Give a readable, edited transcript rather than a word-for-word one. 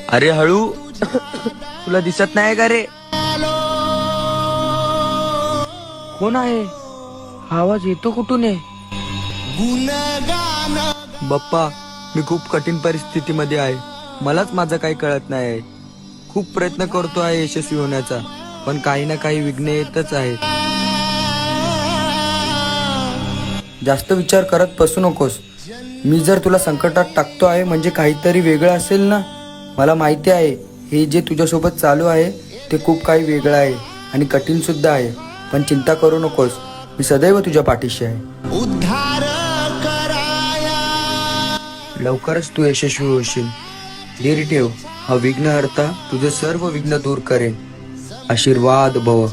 अरे हळू, तुला दिसत नाही का रे? कोण आहे? हा आवाज येतो कुठून आहे? बाप्पा, मी खूप कठीण परिस्थितीमध्ये आहे. मलाच माझं काही कळत नाही आहे. खूप प्रयत्न करतो आहे यशस्वी होण्याचा, पण काही ना काही विघ्न येतच आहे. जास्त विचार करत बसू नकोस. मी जर तुला संकटात टाकतो आहे म्हणजे काहीतरी वेगळं असेल ना. मला माहिती आहे हे जे तुझ्यासोबत चालू आहे ते खूप काही वेगळं आहे आणि कठीण सुद्धा आहे, पण चिंता करू नकोस. मी सदैव तुझ्या पाठीशी आहे. उद्धार कराया लवकरच तू यशस्वी होशील. धीर ठेव, हा विघ्नहर्ता तुझे सर्व विघ्न दूर करेन. आशीर्वाद भव.